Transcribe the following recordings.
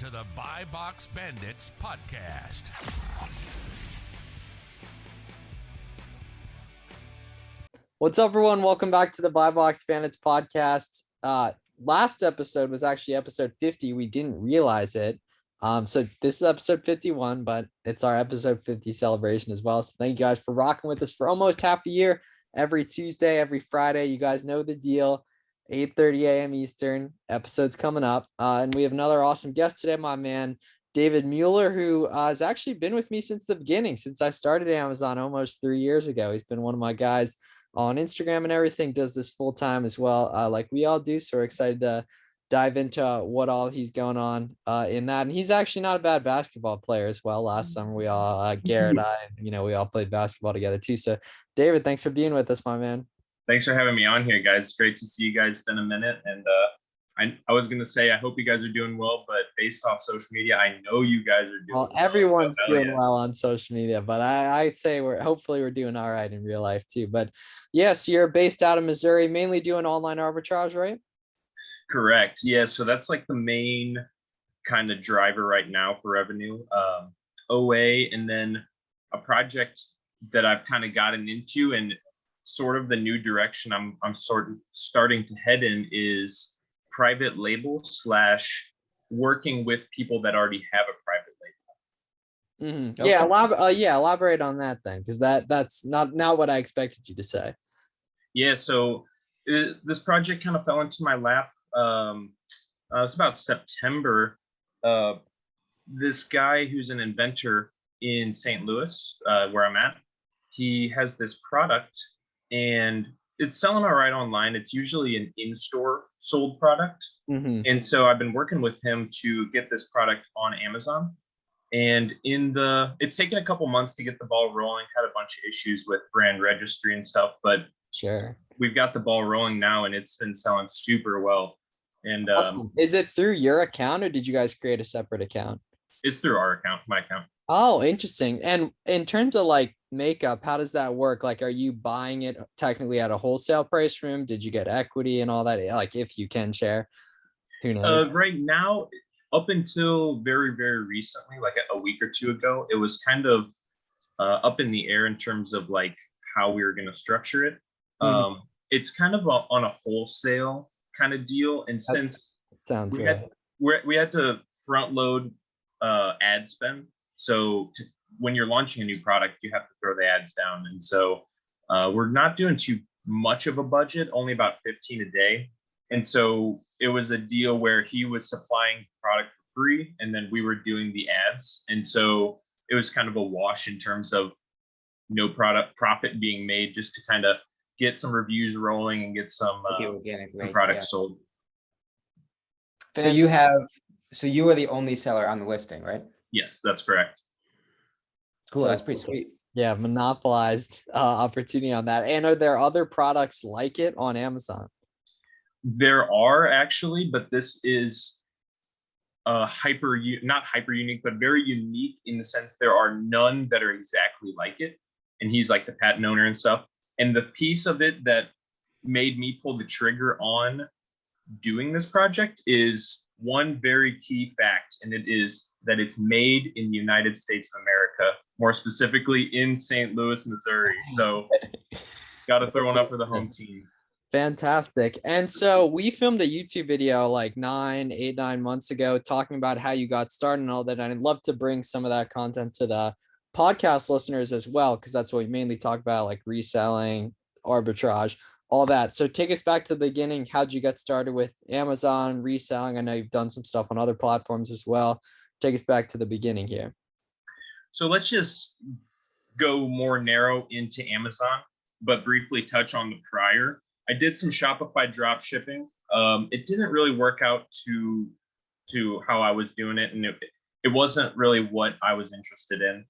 to the Buy Box Bandits podcast. What's up, everyone? Welcome back to the Buy Box Bandits podcast. Last episode was actually episode 50. We didn't realize it. So this is episode 51, but it's our episode 50 celebration as well. So thank you guys for rocking with us for almost half a year. Every Tuesday, every Friday. You guys know the deal. 8:30 a.m. Eastern. Episode's coming up. And we have another awesome guest today, my man, David Mueller, who has actually been with me since the beginning, since I started Amazon almost 3 years ago. He's been one of my guys on Instagram and everything, does this full time as well, like we all do. So we're excited to dive into what all he's going on in that. And he's actually not a bad basketball player as well. Last summer, we all, Garrett, we all played basketball together too. So David, thanks for being with us, my man. Thanks for having me on here, guys. It's great to see you guys. It's been a minute. And I was going to say, I hope you guys are doing well, but based off social media, I know you guys are doing well. Everyone's doing well on social media, but I'd say hopefully we're doing all right in real life too. But yes, you're based out of Missouri, mainly doing online arbitrage, right? Correct. Yeah. So that's like the main kind of driver right now for revenue. OA, and then a project that I've kind of gotten into and sort of the new direction I'm sort of starting to head in is private label / working with people that already have a private label. Mm-hmm. Okay. Yeah, elaborate on that then, because that's not what I expected you to say. Yeah, so this project kind of fell into my lap. It's about September. This guy who's an inventor in St. Louis, where I'm at, he has this product and it's selling all right online. It's usually an in-store sold product. Mm-hmm. And so I've been working with him to get this product on Amazon. And it's taken a couple months to get the ball rolling, had a bunch of issues with brand registry and stuff, but sure, we've got the ball rolling now and it's been selling super well. And awesome. Is it through your account or did you guys create a separate account? It's through our account, my account. Oh, interesting. And in terms of like makeup, how does that work? Like, are you buying it technically at a wholesale price from him? Did you get equity and all that? Like, if you can share, who knows? Right now, up until very, very recently, like a week or two ago, it was kind of up in the air in terms of like how we were going to structure it. Mm-hmm. It's kind of on a wholesale kind of deal. And since we had to front load ad spend. So when you're launching a new product, you have to throw the ads down. And so we're not doing too much of a budget, only about 15 a day. And so it was a deal where he was supplying the product for free and then we were doing the ads. And so it was kind of a wash in terms of no profit being made, just to kind of get some reviews rolling and get some product sold. So you are the only seller on the listing, right? Yes, that's correct. Cool. That's pretty sweet. Yeah, monopolized opportunity on that. And are there other products like it on Amazon? There are actually, but this is not hyper unique, but very unique in the sense there are none that are exactly like it. And he's like the patent owner and stuff. And the piece of it that made me pull the trigger on doing this project is one very key fact, and it is that it's made in the United States of America, more specifically in St. Louis, Missouri. So got to throw one up for the home team. Fantastic. And so we filmed a YouTube video like 9 months ago talking about how you got started and all that. And I'd love to bring some of that content to the podcast listeners as well, because that's what we mainly talk about, like reselling, arbitrage, all that. So take us back to the beginning. How'd you get started with Amazon reselling? I know you've done some stuff on other platforms as well. Take us back to the beginning here. So let's just go more narrow into Amazon, but briefly touch on the prior. I did some Shopify drop shipping. It didn't really work out to how I was doing it, and it wasn't really what I was interested in.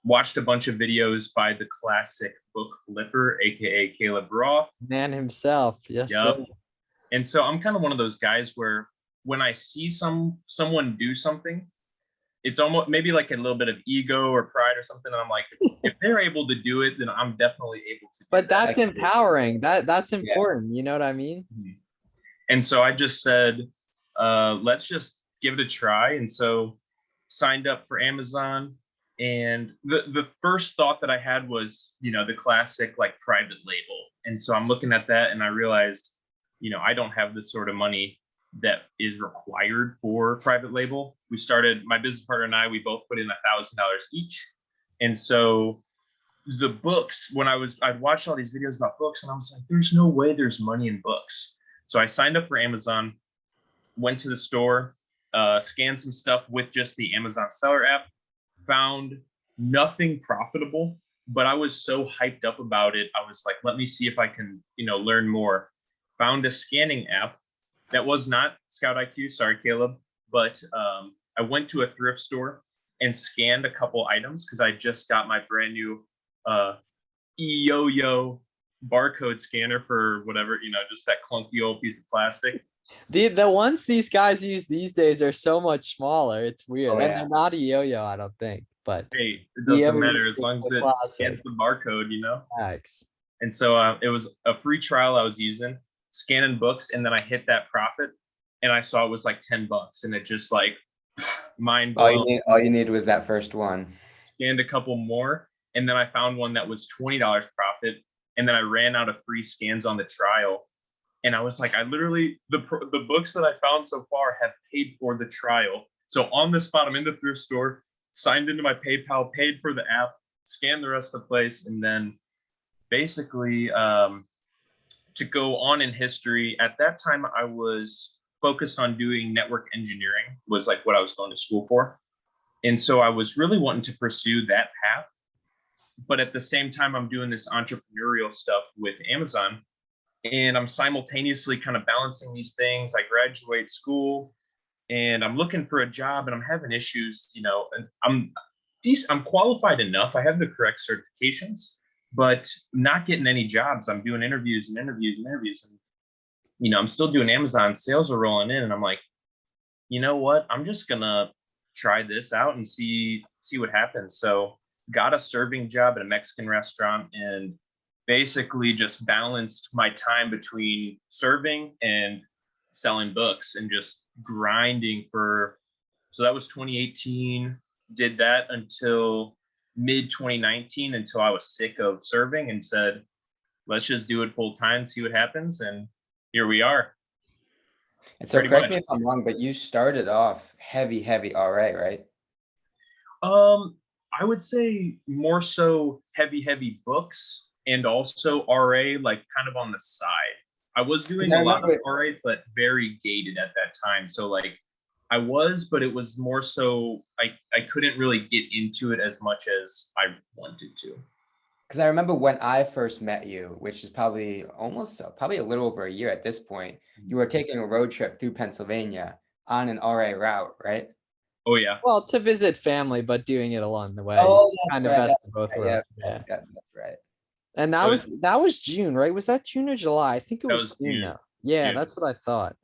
Watched a bunch of videos by the classic book flipper, aka Caleb Roth, man himself. Yes. Yep. Sir. And so I'm kind of one of those guys where when I see someone do something, it's almost maybe like a little bit of ego or pride or something. And I'm like, if they're able to do it, then I'm definitely able to. But that's empowering. That's important. Yeah. You know what I mean? And so I just said, let's just give it a try. And so signed up for Amazon. And the first thought that I had was, the classic like private label. And so I'm looking at that and I realized, I don't have the sort of money that is required for private label. We started, my business partner and I, we both put in $1,000 each. And so the books, I'd watched all these videos about books and I was like, there's no way there's money in books. So I signed up for Amazon, went to the store, scanned some stuff with just the Amazon seller app, found nothing profitable, but I was so hyped up about it. I was like, let me see if I can, learn more. Found a scanning app that was not Scout IQ, sorry, Caleb, but I went to a thrift store and scanned a couple items because I just got my brand new Yo-Yo barcode scanner for whatever, just that clunky old piece of plastic. The ones these guys use these days are so much smaller. It's weird. Oh, And yeah. they're not a yo-yo, I don't think. But Hey, it doesn't Yeah, matter as long as it classic. scans the barcode, X. And so it was a free trial I was using, scanning books, and then I hit that profit, and I saw it was like $10, and it just like mind blown. All you need was that first one. Scanned a couple more, and then I found one that was $20 profit, and then I ran out of free scans on the trial. And I was like, I literally, the books that I found so far have paid for the trial. So on the spot, I'm in the thrift store, signed into my PayPal, paid for the app, scanned the rest of the place, and then basically to go on in history, at that time I was focused on doing network engineering, was like what I was going to school for. And so I was really wanting to pursue that path. But at the same time, I'm doing this entrepreneurial stuff with Amazon. And I'm simultaneously kind of balancing these things. I graduate school and I'm looking for a job and I'm having issues, and I'm qualified enough. I have the correct certifications, but not getting any jobs. I'm doing interviews and interviews and interviews. And, I'm still doing Amazon. Sales are rolling in. And I'm like, you know what? I'm just going to try this out and see what happens. So got a serving job at a Mexican restaurant and basically just balanced my time between serving and selling books and just grinding so that was 2018, did that until mid 2019, until I was sick of serving and said, let's just do it full time, see what happens. And here we are. And so correct me if I'm wrong, but you started off heavy RA, right? I would say more so heavy books. And also RA, like kind of on the side. I was doing a lot of RA, but very gated at that time. So like I was, but it was more so I couldn't really get into it as much as I wanted to. Because I remember when I first met you, which is probably a little over a year at this point, you were taking a road trip through Pennsylvania on an RA route, right? Oh yeah. Well, to visit family, but doing it along the way. Oh, kind that's of right. best of both worlds. Yeah, that's right. And that was June, right? Was that June or July? I think it was June now. Yeah, June. That's what I thought.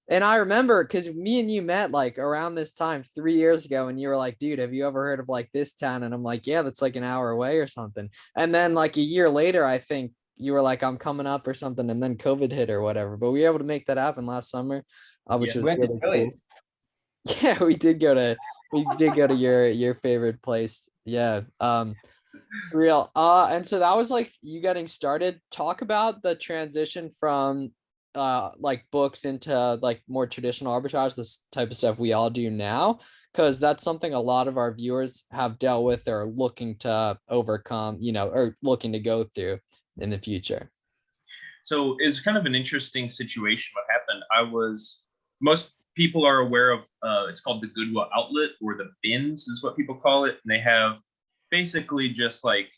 And I remember because me and you met like around this time 3 years ago, and you were like, dude, have you ever heard of like this town? And I'm like, yeah, that's like an hour away or something. And then like a year later, I think you were like, I'm coming up or something, and then COVID hit or whatever. But we were able to make that happen last summer, which was really cool. Yeah, we did go to your favorite place. Yeah. Real. And so that was like you getting started. Talk about the transition from like books into like more traditional arbitrage, this type of stuff we all do now, because that's something a lot of our viewers have dealt with or looking to overcome, or looking to go through in the future. So it's kind of an interesting situation. What happened? Most people are aware of it's called the Goodwill Outlet, or the bins is what people call it. And they have basically just like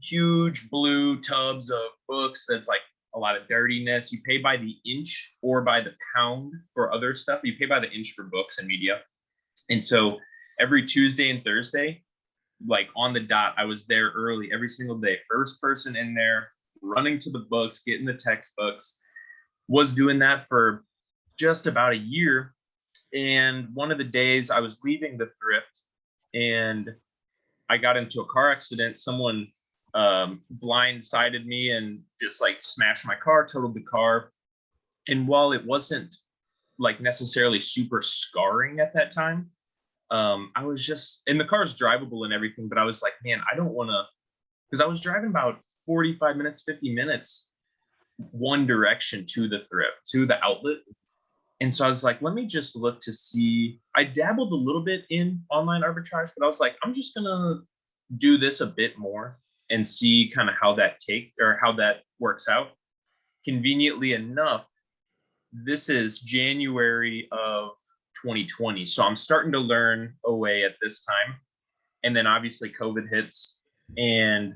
huge blue tubs of books that's like a lot of dirtiness. You pay by the inch or by the pound for other stuff. You pay by the inch for books and media. And so every Tuesday and Thursday, like on the dot, I was there early every single day. First person in there, running to the books, getting the textbooks. Was doing that for just about a year. And one of the days I was leaving the thrift and I got into a car accident. Someone blindsided me and just like smashed my car, totaled the car. And while it wasn't like necessarily super scarring at that time. I was just, and the car's drivable and everything, but I was like, man, I don't want to, because I was driving about 45 minutes, 50 minutes one direction to the thrift, to the outlet. And so I was like, let me just look to see. I dabbled a little bit in online arbitrage, but I was like, I'm just going to do this a bit more and see kind of how that works out. Conveniently enough, this is January of 2020. So I'm starting to learn OA at this time. And then obviously COVID hits, and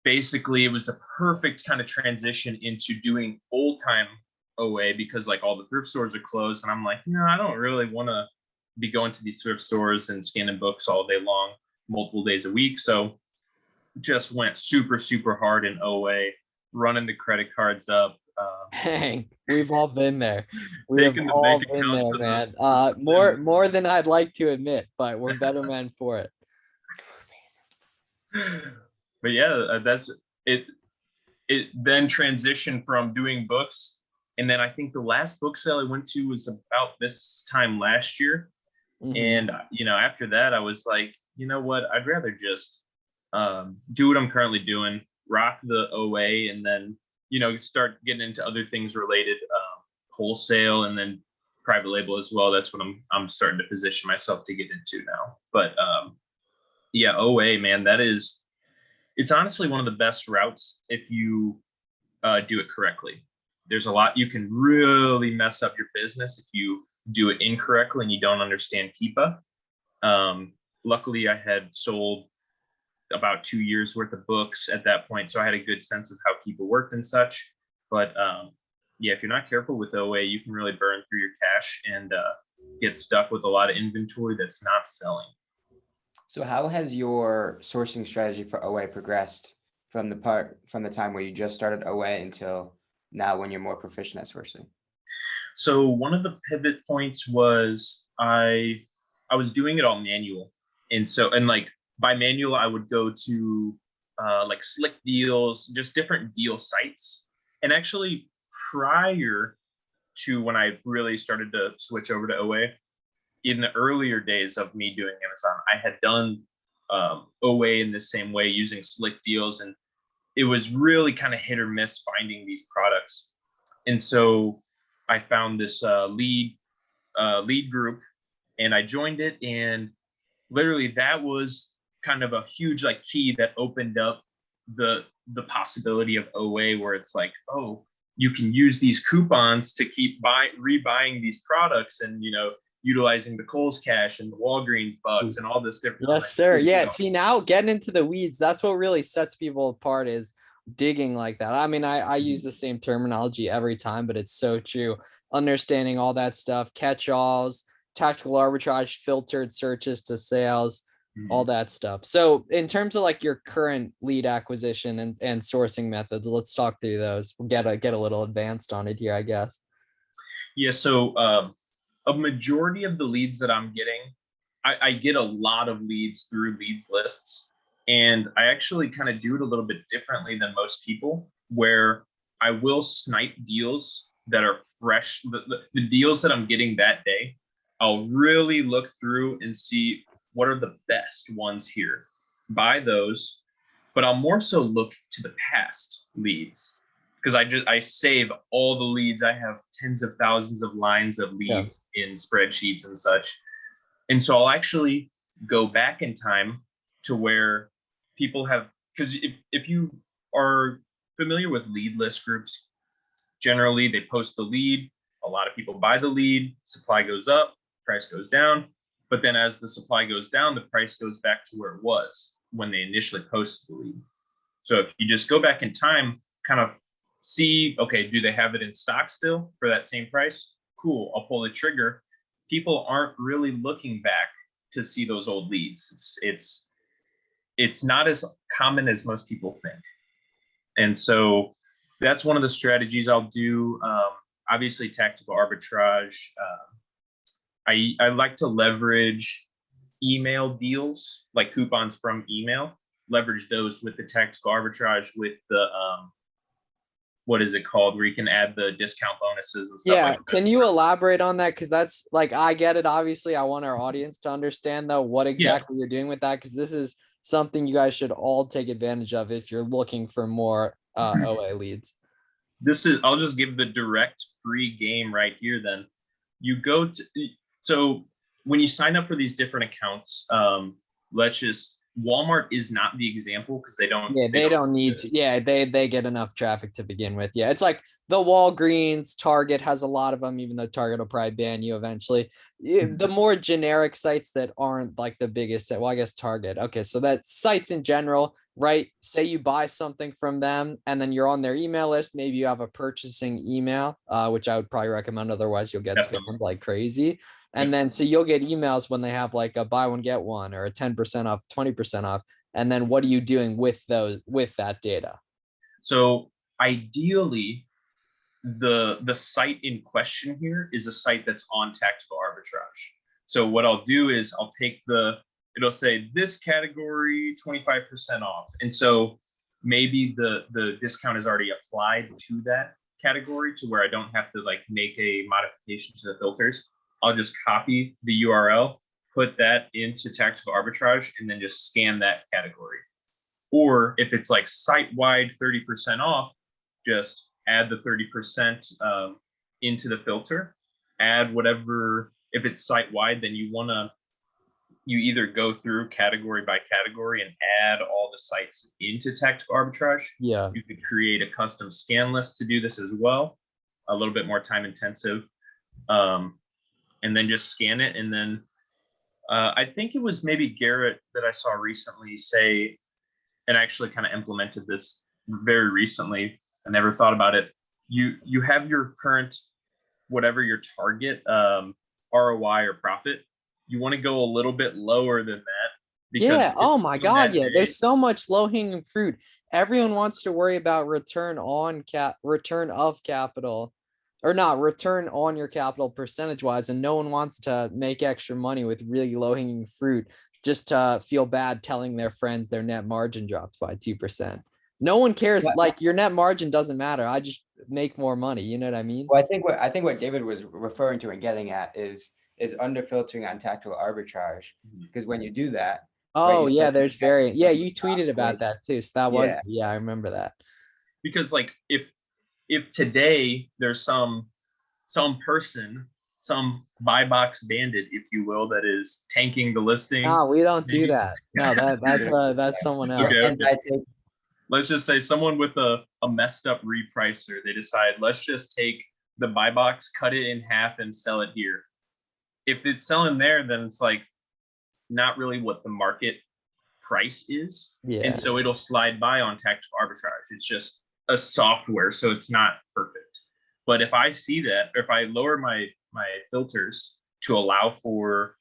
basically it was a perfect kind of transition into doing old time OA, because like all the thrift stores are closed. And I'm like, no, I don't really want to be going to these thrift stores and scanning books all day long, multiple days a week. So just went super, super hard in OA, running the credit cards up. Dang, we've all been there. We have Taking the all bank been account there, to man. the More than I'd like to admit, but we're better men for it. But yeah, that's it. It then transitioned from doing books, and then I think the last book sale I went to was about this time last year. Mhm. And after that, I was like, you know what? I'd rather just do what I'm currently doing, rock the OA, and then start getting into other things related, wholesale, and then private label as well. That's what I'm starting to position myself to get into now. But yeah, OA, man, it's honestly one of the best routes if you do it correctly. There's a lot you can really mess up your business if you do it incorrectly and you don't understand Keepa. Luckily, I had sold about 2 years worth of books at that point, so I had a good sense of how Keepa worked and such. But yeah, if you're not careful with OA, you can really burn through your cash and get stuck with a lot of inventory that's not selling. So how has your sourcing strategy for OA progressed from the time where you just started OA until now when you're more proficient at sourcing? So one of the pivot points was I was doing it all manual. And like by manual, I would go to like Slick Deals, just different deal sites. And actually prior to when I really started to switch over to OA, in the earlier days of me doing Amazon, I had done OA in the same way using Slick Deals, and it was really kind of hit or miss finding these products. And so I found this lead group, and I joined it, and literally that was kind of a huge like key that opened up the possibility of OA, where it's like, oh, you can use these coupons to keep rebuying these products, and utilizing the Kohl's Cash and the Walgreens bucks and all this different. Yes, sir. Yeah. See, now getting into the weeds, that's what really sets people apart, is digging like that. I mean, I use the same terminology every time, but it's so true. Understanding all that stuff, catch-alls, tactical arbitrage, filtered searches to sales, all that stuff. So in terms of like your current lead acquisition and sourcing methods, let's talk through those. We'll get a little advanced on it here, I guess. Yeah. So a majority of the leads that I'm getting, I get a lot of leads through leads lists. And I actually kind of do it a little bit differently than most people, where I will snipe deals that are fresh. The deals that I'm getting that day, I'll really look through and see what are the best ones here. Buy those, but I'll more so look to the past leads, because I save all the leads. I have tens of thousands of lines of leads in spreadsheets and such. And so I'll actually go back in time to where people have, because if you are familiar with lead list groups, generally they post the lead, a lot of people buy the lead, supply goes up, price goes down. But then as the supply goes down, the price goes back to where it was when they initially posted the lead. So if you just go back in time, kind of see, okay, do they have it in stock still for that same price? Cool, I'll pull the trigger. People aren't really looking back to see those old leads. It's not as common as most people think. And so that's one of the strategies I'll do. Obviously, tactical arbitrage. I like to leverage email deals, like coupons from email, leverage those with the tactical arbitrage with the what is it called, where you can add the discount bonuses and stuff Yeah, like that. can you elaborate on that? Because that's Can you elaborate on that? Because that's like Can you elaborate on that? Because that's like, I get it. Obviously, I want our audience to understand though what exactly you're doing with that. Because this is something you guys should all take advantage of if you're looking for more OA leads. I'll just give the direct free game right here. Then you go to, so when you sign up for these different accounts, Walmart is not the example because they don't need to. Yeah, they get enough traffic to begin with. Yeah, it's like the Walgreens, Target has a lot of them, even though Target will probably ban you eventually. The more generic sites that aren't like the biggest, well, I guess Target. Okay, so that sites in general, right? Say you buy something from them and then you're on their email list. Maybe you have a purchasing email, which I would probably recommend. Otherwise, you'll get spammed like crazy. And then so you'll get emails when they have like a buy one, get one or a 10% off, 20% off. And then what are you doing with that data? So ideally, the site in question here is a site that's on tactical arbitrage. So what I'll do is I'll take it'll say this category 25% off. And so maybe the discount is already applied to that category to where I don't have to like make a modification to the filters. I'll just copy the URL, put that into tactical arbitrage, and then just scan that category. Or if it's like site-wide 30% off, just add the 30% into the filter, add whatever. If it's site-wide, then you either go through category by category and add all the sites into tactical arbitrage. Yeah. You could create a custom scan list to do this as well, a little bit more time intensive. And then just scan it. And then I think it was maybe Garrett that I saw recently say, and actually kind of implemented this very recently. I never thought about it. You have your current, whatever your target ROI or profit. You want to go a little bit lower than that. Yeah. Oh my God. Yeah. There's so much low hanging fruit. Everyone wants to worry about return of capital, or not return on your capital percentage wise. And no one wants to make extra money with really low hanging fruit just to feel bad telling their friends their net margin dropped by 2%. No one cares. Like your net margin doesn't matter. I just make more money. You know what I mean? Well, I think what David was referring to and getting at is under filtering on tactical arbitrage. Because when you do that. Oh, right, yeah, there's you tweeted about that too. So that was, I remember that. Because like if today there's some person, some buy box bandit, if you will, that is tanking the listing. No, we don't do that. No, that's someone else. Okay. Let's just say someone with a messed up repricer, they decide, let's just take the buy box, cut it in half and sell it here. If it's selling there, then it's like not really what the market price is. Yeah. And so it'll slide by on tactical arbitrage. It's just a software, so it's not perfect. But if I see that, or if I lower my filters to allow for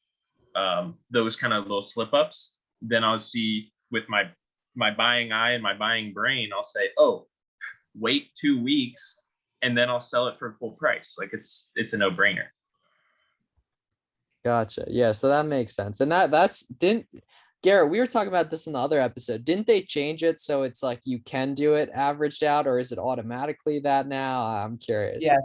those kind of little slip ups, then I'll see with my buying eye and my buying brain, I'll say, oh, wait 2 weeks and then I'll sell it for full price. Like it's a no brainer. Gotcha. Yeah. So that makes sense. And Garrett, we were talking about this in the other episode. Didn't they change it so it's like you can do it averaged out, or is it automatically that now? I'm curious. Yeah,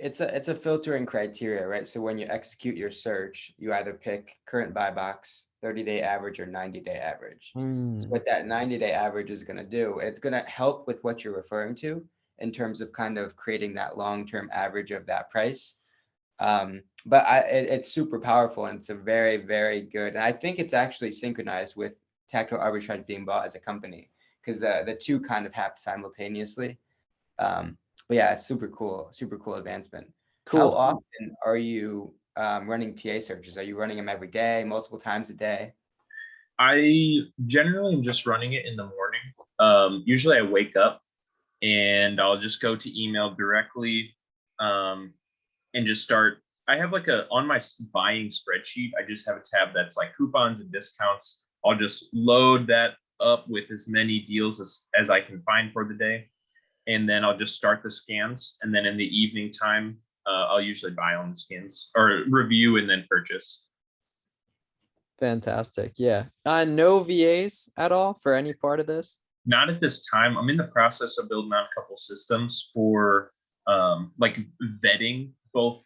so it's a filtering criteria, right? So when you execute your search, you either pick current buy box, 30-day average, or 90-day average. So what that 90-day average is going to do, it's going to help with what you're referring to in terms of kind of creating that long-term average of that price. But it's super powerful, and it's a very, very good. And I think it's actually synchronized with tactical arbitrage being bought as a company, because the two kind of happen simultaneously. But yeah, it's super cool advancement. Cool. How often are you running TA searches? Are you running them every day, multiple times a day? I generally am just running it in the morning. Usually I wake up and I'll just go to email directly and just start. I have like on my buying spreadsheet, I just have a tab that's like coupons and discounts. I'll just load that up with as many deals as I can find for the day. And then I'll just start the scans. And then in the evening time, I'll usually buy on the scans or review and then purchase. Fantastic. Yeah. No VAs at all for any part of this? Not at this time. I'm in the process of building out a couple systems for like vetting both.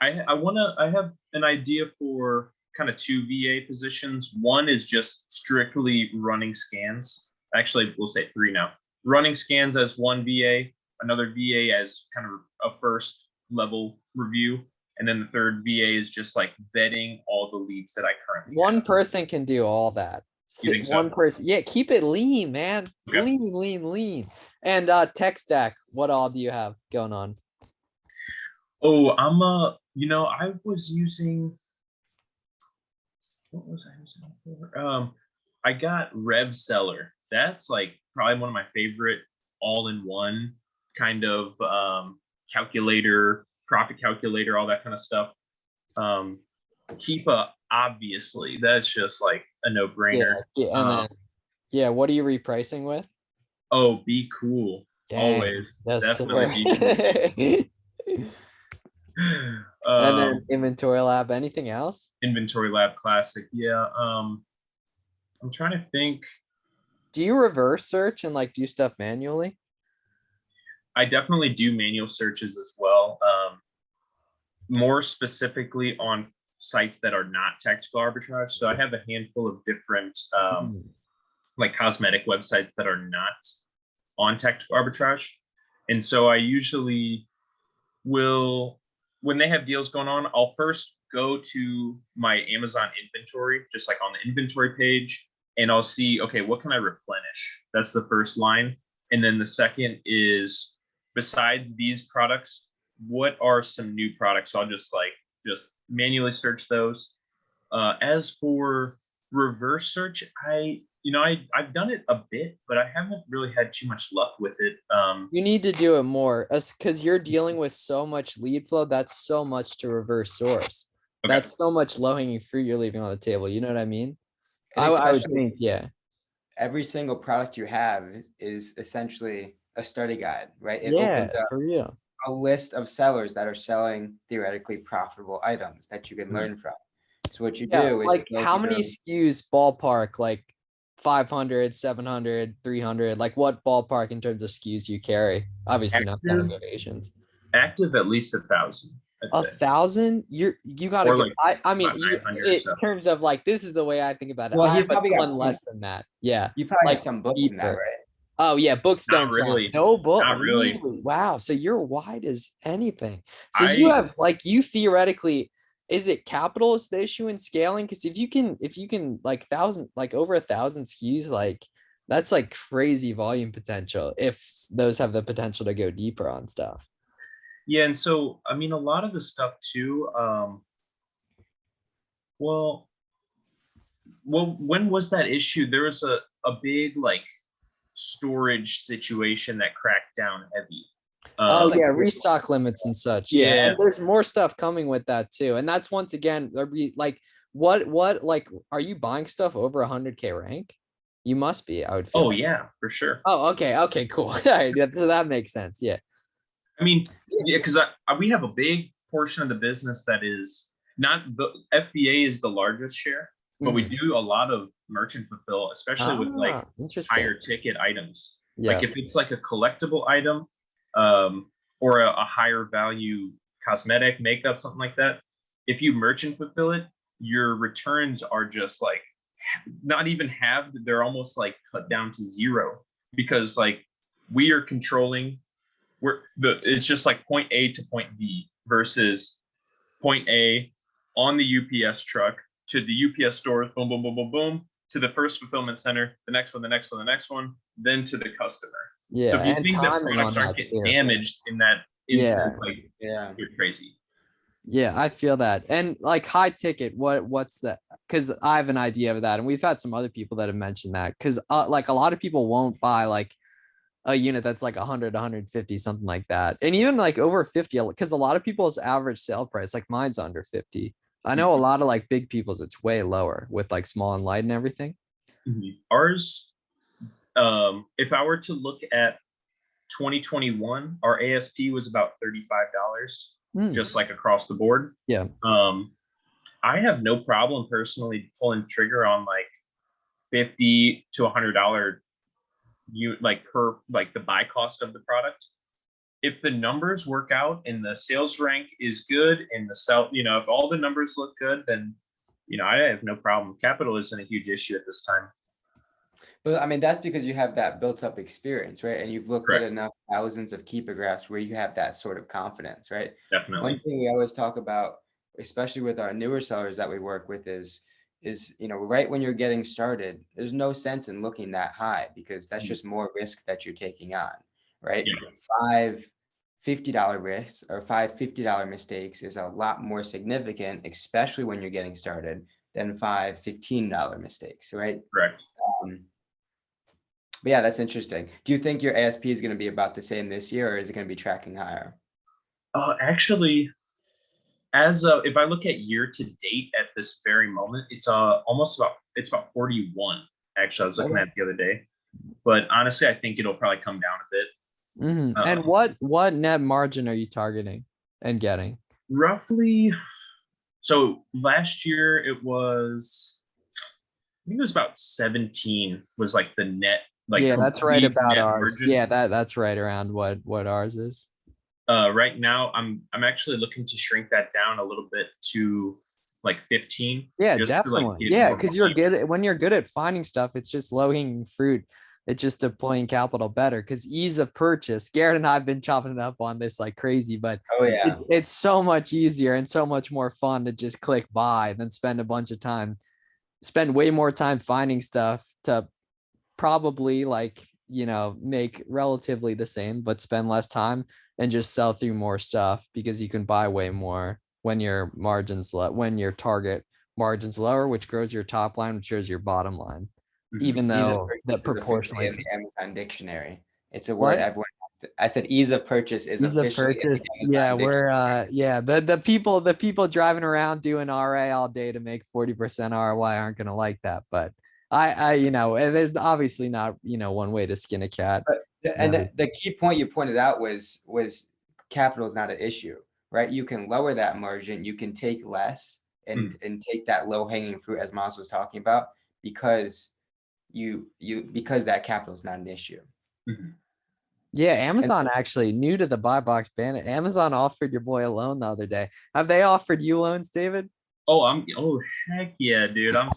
I have an idea for kind of two VA positions. One is just strictly running scans. Actually, we'll say three now. Running scans as one VA, another VA as kind of a first level review, and then the third VA is just like vetting all the leads that I currently One have. person can do all that. You think so? One person. Yeah, keep it lean, man. Okay. Lean. And tech stack, what all do you have going on? Oh, I was using, what was I using for? I got RevSeller. That's like probably one of my favorite all-in-one kind of calculator, profit calculator, all that kind of stuff. Keepa, obviously, that's just like a no-brainer. And then, what are you repricing with? Oh, be cool. Always. Definitely be cool. And then Inventory Lab, anything else? Inventory Lab Classic. Yeah. I'm trying to think. Do you reverse search and like do stuff manually? I definitely do manual searches as well. More specifically on sites that are not tactical arbitrage. So I have a handful of different like cosmetic websites that are not on tactical arbitrage. And so I usually will, when they have deals going on, I'll first go to my Amazon inventory, just like on the inventory page, and I'll see, okay, what can I replenish? That's the first line. And then the second is, besides these products, what are some new products? So I'll just manually search those. As for reverse search, I've done it a bit, but I haven't really had too much luck with it. You need to do it more because you're dealing with so much lead flow. That's so much to reverse source. Okay. That's so much low hanging fruit you're leaving on the table. You know what I mean? I would think, yeah. Every single product you have is essentially a study guide, right? It yeah, opens up for real. A list of sellers that are selling theoretically profitable items that you can learn from. So what you do is like how many SKUs ballpark, like 500, 700, 300, like what ballpark in terms of SKUs you carry? Obviously not that innovations. Active at least 1,000. 1,000? You gotta go. Like, I mean, in terms of like, this is the way I think about it. Well, he's probably got one less than that. Yeah. You probably have some books in that, right? Oh yeah, books don't really. Count. No book. Not really. Wow. So you're wide as anything. So you have like, you theoretically, is it capital is the issue in scaling? Because if you can like over 1,000 SKUs, like that's like crazy volume potential if those have the potential to go deeper on stuff. Yeah, and so I mean a lot of the stuff too. Well, when was that issue? There was a big like storage situation that cracked down heavy. Restock limits and such. Yeah, and there's more stuff coming with that too. And that's once again, like what like are you buying stuff over 100K rank? You must be. I would feel. Oh yeah, for sure. Oh okay, cool. All right, so that makes sense. Yeah. I mean, yeah, because we have a big portion of the business that is not the FBA is the largest share, but we do a lot of merchant fulfill, especially with like higher ticket items. Yeah. Like if it's like a collectible item, or a higher value cosmetic, makeup, something like that. If you merchant fulfill it, your returns are just like not even halved. They're almost like cut down to zero because like we are controlling. It's just like point A to point B versus point A on the UPS truck to the UPS stores, boom, boom, boom, boom, boom, to the first fulfillment center, the next one, then to the customer. Yeah. So if you think that products aren't getting damaged in that instant, you're crazy. Yeah, I feel that. And like high ticket, what's that? Because I have an idea of that, and we've had some other people that have mentioned that. Because like a lot of people won't buy like a unit that's like 100, 150, something like that. And even like over 50, because a lot of people's average sale price, like mine's under 50. I know a lot of like big people's, it's way lower with like small and light and everything. Ours, if I were to look at 2021, our ASP was about $35, just like across the board. Yeah. I have no problem personally pulling trigger on like $50 to $100 you like per like the buy cost of the product. If the numbers work out and the sales rank is good and the sell, if all the numbers look good, then I have no problem. Capital isn't a huge issue at this time. But I mean, that's because you have that built up experience, right? And you've looked Correct. at enough thousands of Keepa graphs where you have that sort of confidence, right? Definitely. One thing we always talk about, especially with our newer sellers that we work with, is right when you're getting started, there's no sense in looking that high because that's just more risk that you're taking on, right? Yeah. Five $50 risks or five $50 mistakes is a lot more significant, especially when you're getting started, than five $15 mistakes, right? Correct. But yeah, that's interesting. Do you think your ASP is going to be about the same this year, or is it going to be tracking higher? Actually, if I look at year to date at this very moment, it's about 41. Actually, I was looking at it the other day, but honestly, I think it'll probably come down a bit. And what net margin are you targeting and getting? Roughly. So last year I think it was about 17 was like the net. Like yeah, that's right about ours. Margin. Yeah, that's right around what ours is. Right now I'm actually looking to shrink that down a little bit to like 15. Yeah, definitely. Yeah, because when you're good at finding stuff, it's just low-hanging fruit. It's just deploying capital better because ease of purchase. Garrett and I have been chopping it up on this like crazy, but it's so much easier and so much more fun to just click buy than spend way more time finding stuff to probably make relatively the same, but spend less time and just sell through more stuff because you can buy way more when your target margin's lower, which grows your top line, which shows your bottom line. Even though that proportionally in the Amazon dictionary, it's a word everyone. I said ease of purchase is officially in the Amazon dictionary. The people driving around doing RA all day to make 40% ROI aren't gonna like that, but and there's obviously not one way to skin a cat. The key point you pointed out was capital is not an issue, right? You can lower that margin, you can take less and take that low hanging fruit as Miles was talking about because because that capital is not an issue. Yeah, Amazon actually new to the buy box Bandit. Amazon offered your boy a loan the other day. Have they offered you loans, David? Oh heck yeah, dude. I'm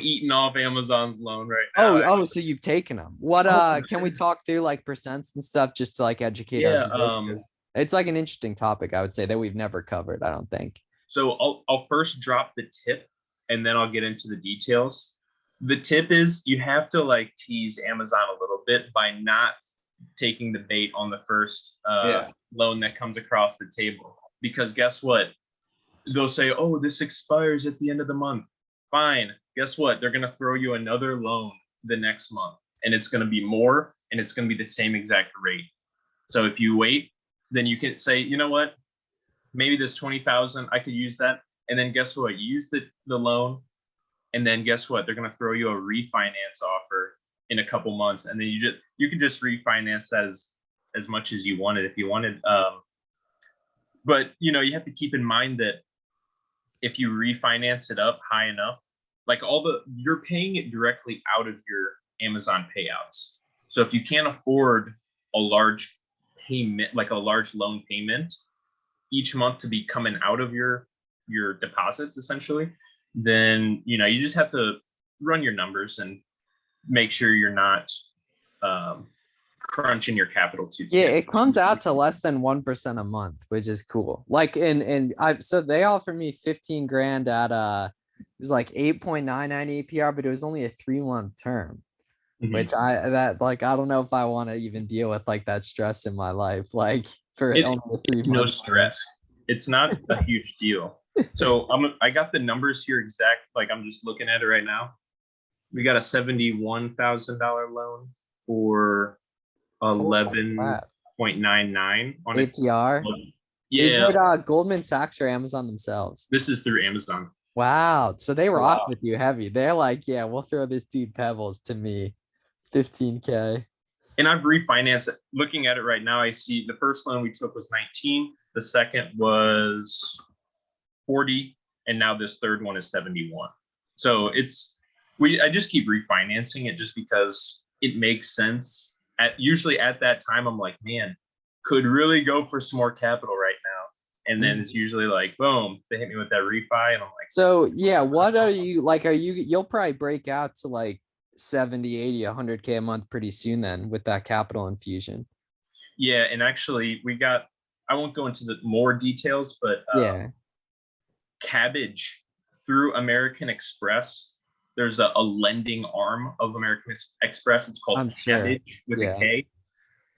eating off Amazon's loan right now. So you've taken them. What can we talk through like percents and stuff just to like educate our viewers? Because it's like an interesting topic, I would say, that we've never covered, I don't think. So I'll first drop the tip and then I'll get into the details. The tip is you have to like tease Amazon a little bit by not taking the bait on the first loan that comes across the table. Because guess what? They'll say, oh, this expires at the end of the month. Fine. Guess what? They're going to throw you another loan the next month. And it's going to be more. And it's going to be the same exact rate. So if you wait, then you can say, you know what? Maybe this 20,000, I could use that. And then guess what? You use the loan. And then guess what? They're going to throw you a refinance offer in a couple months. And then you can just refinance that as much as you wanted if you wanted. But you have to keep in mind that if you refinance it up high enough, like you're paying it directly out of your Amazon payouts. So if you can't afford a large payment, like a large loan payment each month to be coming out of your deposits essentially, then you just have to run your numbers and make sure you're not crunching your capital too. Yeah, it comes out to less than 1% a month, which is cool. Like so they offered me 15 grand at it was like 8.99 APR, but it was only a 3-month term. Which I don't know if I want to even deal with like that stress in my life. Like for only 3 months. No stress. It's not a huge deal. So I got the numbers here exact. Like I'm just looking at it right now. We got a $71,000 loan for 11.99 on APR. Yeah. Is it Goldman Sachs or Amazon themselves? This is through Amazon. Wow. So they rock with you heavy. They're like, yeah, we'll throw this dude pebbles to me. 15K. And I've refinanced it. Looking at it right now, I see the first loan we took was 19. The second was 40. And now this third one is 71. So I just keep refinancing it just because it makes sense. Usually at that time, I'm like, man, could really go for some more capital right now. And then it's usually like, boom, they hit me with that refi, and I'm like, So yeah, what are you like? You'll probably break out to like 70, 80, 100K a month pretty soon then with that capital infusion. yeah. And actually, I won't go into the more details, but Yeah. Cabbage through American Express. There's a lending arm of American Express. It's called I'm sure. Cabbage with Yeah. a K.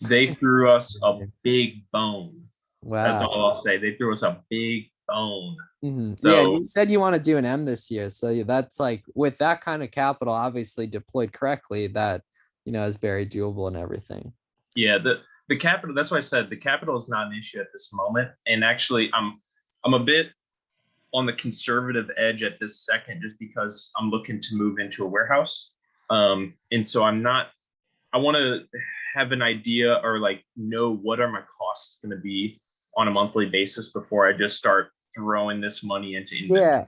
They threw us a big bone. That's Wow. all I'll say. They threw us a big bone. Yeah, So you said you want to do an M this year. So that's like with that kind of capital, obviously deployed correctly, that is very doable and everything. yeah, the capital, that's why I said the capital is not an issue at this moment. And actually I'm a bit on the conservative edge at this second, just because I'm looking to move into a warehouse. And so I want to have an idea, or like know what are my costs going to be on a monthly basis before I just start throwing this money into inventory. Yeah.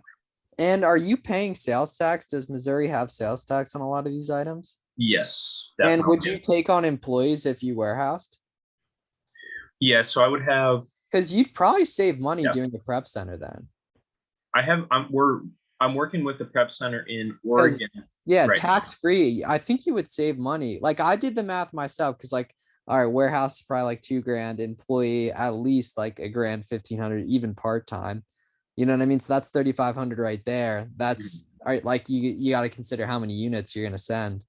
And are you paying sales tax? Does Missouri have sales tax on a lot of these items? Yes. And would definitely. you take on employees if you warehoused? Yeah, so I would have, Because you'd probably save money Yeah. doing the prep center then. I'm working with the prep center in Oregon. Yeah, right tax free. I think you would save money. Like I did the math myself because like, all right, warehouse is probably like $2,000, employee at least like $1,000, 1,500, even part-time. You know what I mean? So that's 3,500 right there. That's all right. Like you got to consider how many units you're gonna send.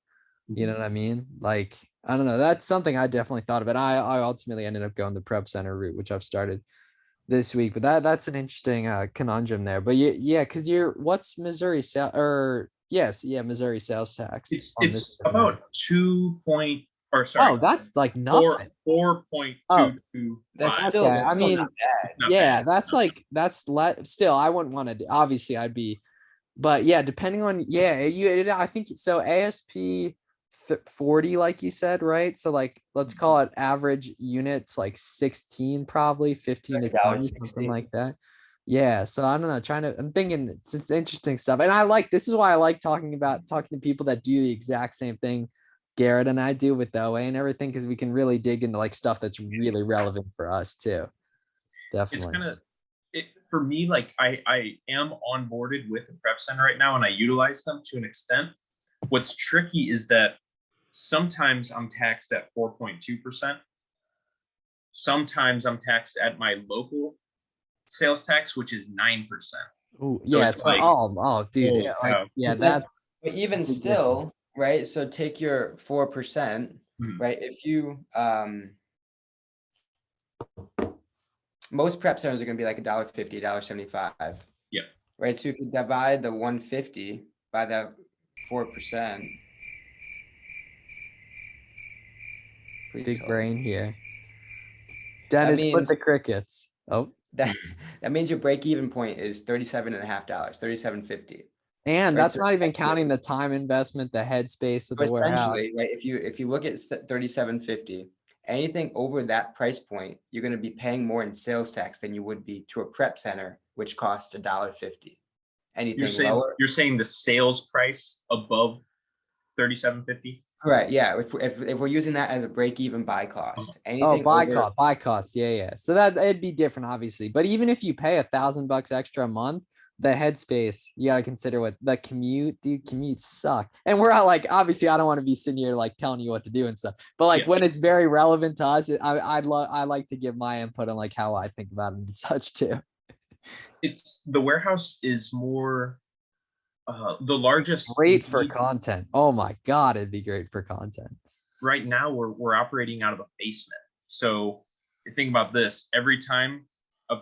You know what I mean? Like, I don't know. That's something I definitely thought of. And I ultimately ended up going the prep center route, which I've started this week. But that's an interesting conundrum there. But yeah, because what's Missouri Missouri sales tax. It's about 2 point, or sorry, Oh, that's like nothing. 4.225. That's Okay, still, I that's still mean, not bad. Not yeah, bad. that's still, I wouldn't want to, obviously I'd be, but yeah, depending on, I think so. ASP 40, like you said, right? So like, let's call it average units, like 16, probably 15 to 20, something like that. Yeah. So I don't know, I'm thinking it's interesting stuff. And this is why I like talking to people that do the exact same thing Garrett and I do with the OA and everything, because we can really dig into like stuff that's really relevant for us too. Definitely. It's kind of for me, like I am onboarded with the prep center right now, and I utilize them to an extent. What's tricky is that sometimes I'm taxed at 4.2%. Sometimes I'm taxed at my local sales tax, which is 9%. Oh, So yeah. it's So, like, dude, holy yeah, cow. that's But even big still, right? So take your 4%, Mhm. right? If you most prep centers are gonna be like $1.50, $1.75. Yeah. Right. So if you divide the 150 by that 4%. big brain here. That Dennis put means the crickets. Oh, that means your break even point is $37.50, $37.50. and Right, that's so not even essentially- counting the time investment, the headspace of So the warehouse. essentially, right, if you look at $37.50, anything over that price point, you're going to be paying more in sales tax than you would be to a prep center, which costs $1.50. Anything lower, You're saying the sales price above 37.50? correct? Yeah, if we're using that as a break even buy cost, anything Buy cost. Yeah. So that it'd be different, obviously. But even if you pay $1,000 extra a month, the headspace, you gotta consider what the commute, dude. Commutes suck. And we're out like, obviously, I don't want to be sitting here like telling you what to do and stuff. But like when it's very relevant to us, I like to give my input on like how I think about it and such too. It's the warehouse is more the largest. Great for content. Oh my God, it'd be great for content. Right now we're operating out of a basement. So you think about this, every time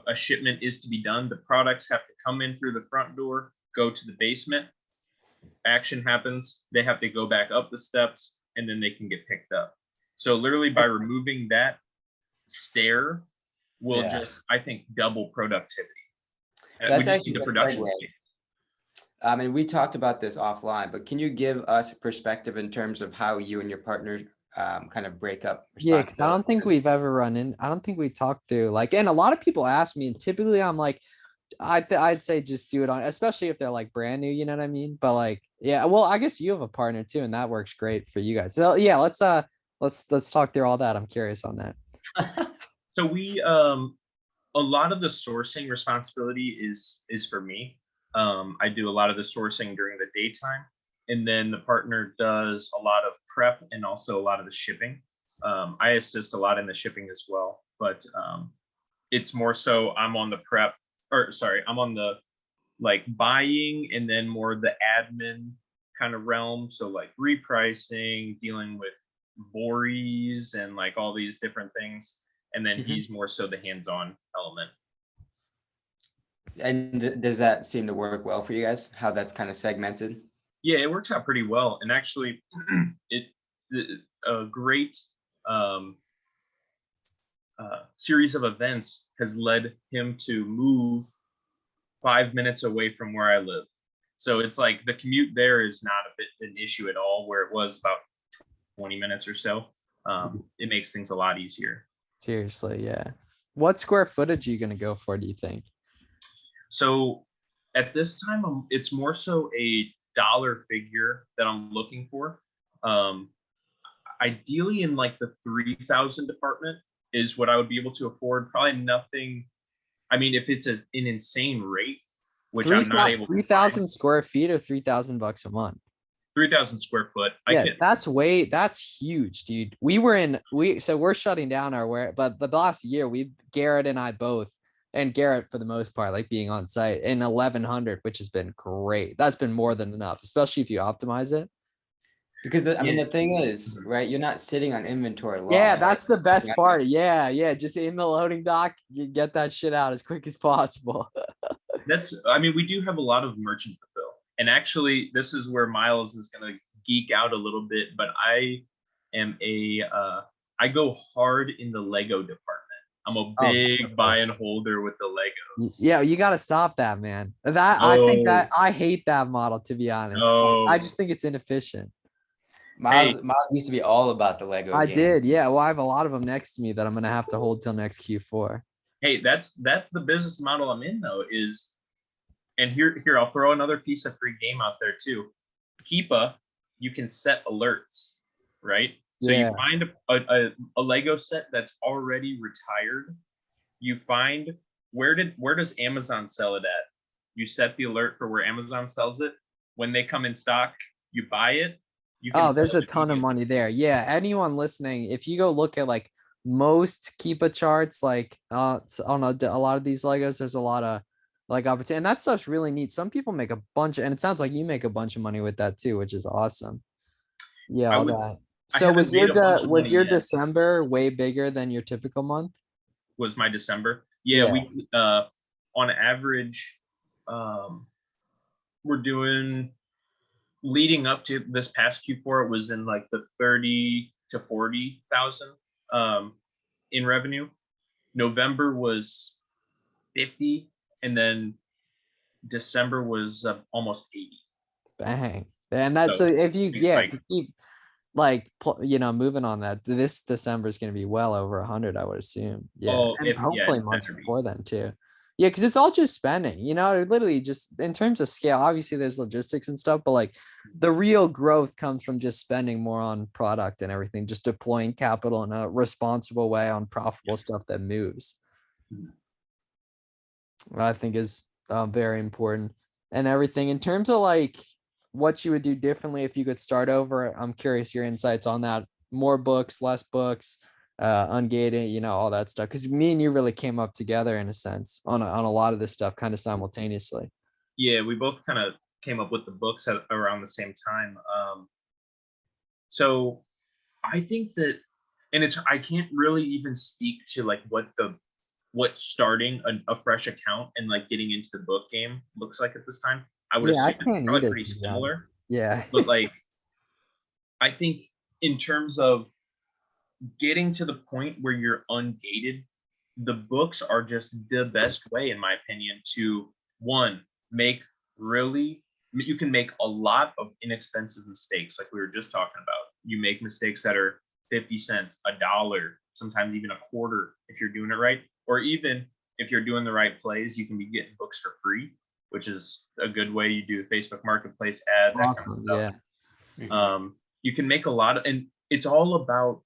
a shipment is to be done, the products have to come in through the front door, go to the basement, action happens, they have to go back up the steps, and then they can get picked up. So literally by removing that stair will just, I think, double productivity. That's we just actually need the a production segue. space. And we talked about this offline, but can you give us a perspective in terms of how you and your partner kind of break up Yeah, because I responsibility? don't think we've ever I don't think we talked through like, and a lot of people ask me, and typically I'm like, I'd say just do it on, especially if they're like brand new, you know what I mean? But like, yeah, well, I guess you have a partner too, and that works great for you guys. So yeah, let's talk through all that. I'm curious on that. So we a lot of the sourcing responsibility is for me. I do a lot of the sourcing during the daytime, and then the partner does a lot of prep and also a lot of the shipping. I assist a lot in the shipping as well, but it's more so I'm on the prep, or sorry, I'm on the like buying and then more the admin kind of realm. So like repricing, dealing with Voorhees and like all these different things. And then he's more so the hands-on element. And does that seem to work well for you guys? How that's kind of segmented? Yeah, it works out pretty well. And actually, a great series of events has led him to move 5 minutes away from where I live. So it's like the commute there is not an issue at all, where it was about 20 minutes or so. It makes things a lot easier. Seriously, yeah. What square footage are you gonna go for, do you think? So at this time, it's more so a dollar figure that I'm looking for. Ideally in like the 3,000 department is what I would be able to afford. Probably nothing. I mean, if it's an insane rate, which I'm not able to 3,000 square feet or $3,000 a month. 3,000 square foot. Yeah, that's huge, dude. So we're shutting down but the last year Garrett and I both, and Garrett for the most part, like being on site in 1,100, which has been great. That's been more than enough, especially if you optimize it. Because I mean, the thing is, right, you're not sitting on inventory long. Yeah, that's right? the best part. Yeah. Just in the loading dock, you get that shit out as quick as possible. I mean, we do have a lot of merchant fulfill. And actually, this is where Miles is going to geek out a little bit, but I am I go hard in the Lego department. I'm a big buy and holder with the Legos. Yeah, you got to stop that, man. I hate that model, to be honest. I just think it's inefficient. Miles used to be all about the Lego I game. did, yeah. Well, I have a lot of them next to me that I'm gonna have to hold till next Q4. Hey, that's the business model I'm in though, and here I'll throw another piece of free game out there too. Keepa, you can set alerts, right? So you find a Lego set that's already retired. You find where does Amazon sell it at? You set the alert for where Amazon sells it. When they come in stock, you buy it. There's a ton of money there. Yeah, anyone listening, if you go look at like most Keepa charts, like on a lot of these Legos, there's a lot of like opportunity, and that stuff's really neat. Some people make a bunch, and it sounds like you make a bunch of money with that too, which is awesome. Yeah, all that. So was your December way bigger than your typical month? Was my December? Yeah. We on average, we're doing, leading up to this past Q4, it was in like the 30 to 40,000 in revenue. November was 50, and then December was almost 80. Bang. And that's so if you keep like moving on that, this December is going to be well over 100, I would assume. Yeah, and hopefully months before then too. Yeah, because it's all just spending, literally just in terms of scale. Obviously, there's logistics and stuff, but like the real growth comes from just spending more on product and everything, just deploying capital in a responsible way on profitable stuff that moves. I think is very important, and everything in terms of like what you would do differently if you could start over. I'm curious your insights on that. More books, less books, ungated, all that stuff, because me and you really came up together in a sense on a lot of this stuff kind of simultaneously. Yeah, we both kind of came up with the books around the same time. So I think that, and I can't really even speak to like what starting a fresh account and like getting into the book game looks like at this time. I would assume it's probably pretty similar. Yeah. But like, I think in terms of getting to the point where you're ungated, the books are just the best way, in my opinion, to you can make a lot of inexpensive mistakes. Like we were just talking about, you make mistakes that are 50 cents, $1, sometimes even a quarter if you're doing it right. Or even if you're doing the right plays, you can be getting books for free, which is a good way. You do a Facebook Marketplace ad. That Awesome. kind of Yeah. stuff. You can make a lot of, and it's all about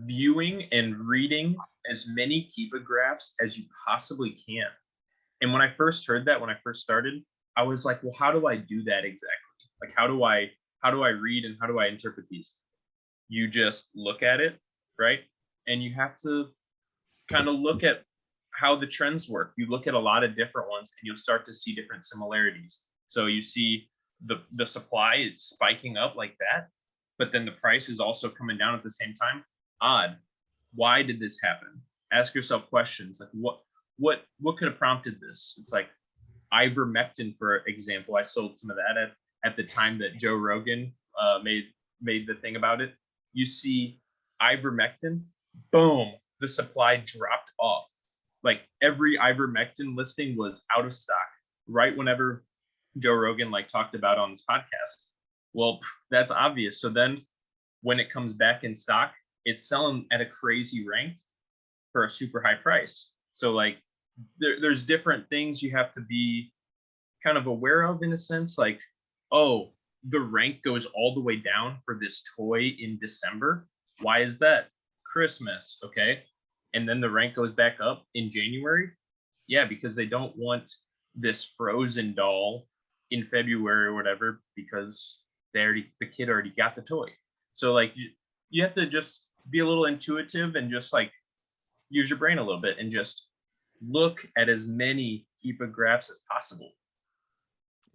viewing and reading as many Keepa graphs as you possibly can. And when I first heard that, when I first started, I was like, well, how do I do that exactly? Like, how do I read and how do I interpret these? You just look at it, right? And you have to kind of look at how the trends work. You look at a lot of different ones and you'll start to see different similarities. So you see the supply is spiking up like that, but then the price is also coming down at the same time. Odd. Why did this happen? Ask yourself questions like what could have prompted this? It's like ivermectin, for example. I sold some of that at the time that Joe Rogan made the thing about it. You see ivermectin, boom, the supply dropped off. Like every ivermectin listing was out of stock right whenever Joe Rogan like talked about on his podcast. Well, that's obvious. So then when it comes back in stock, it's selling at a crazy rank for a super high price. So like there's different things you have to be kind of aware of in a sense, like, oh, the rank goes all the way down for this toy in December. Why is that? Christmas, okay? And then the rank goes back up in January. Yeah, because they don't want this Frozen doll in February or whatever, because the kid already got the toy. So like you have to just be a little intuitive and just like use your brain a little bit and just look at as many Keepa graphs as possible.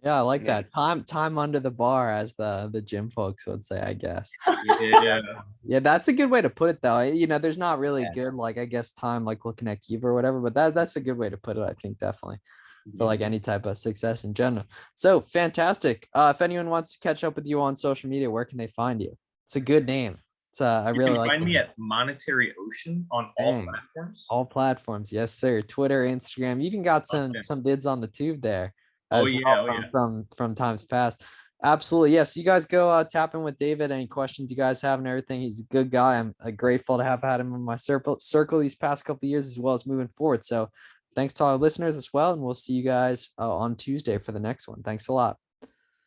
Yeah, I like that. Time under the bar, as the gym folks would say, I guess. Yeah. Yeah, that's a good way to put it though. You know, there's not really good, like, I guess, time like looking at Keepa or whatever, but that's a good way to put it, I think, definitely, for like any type of success in general. So fantastic. If anyone wants to catch up with you on social media, where can they find you? It's a good name. I really like. Find me at Monetary Ocean on all platforms. All platforms, yes, sir. Twitter, Instagram. You even got some bids on the tube there. From times past. Absolutely, yes. You guys go tap in with David. Any questions you guys have and everything. He's a good guy. I'm grateful to have had him in my circle these past couple of years, as well as moving forward. So thanks to our listeners as well, and we'll see you guys on Tuesday for the next one. Thanks a lot.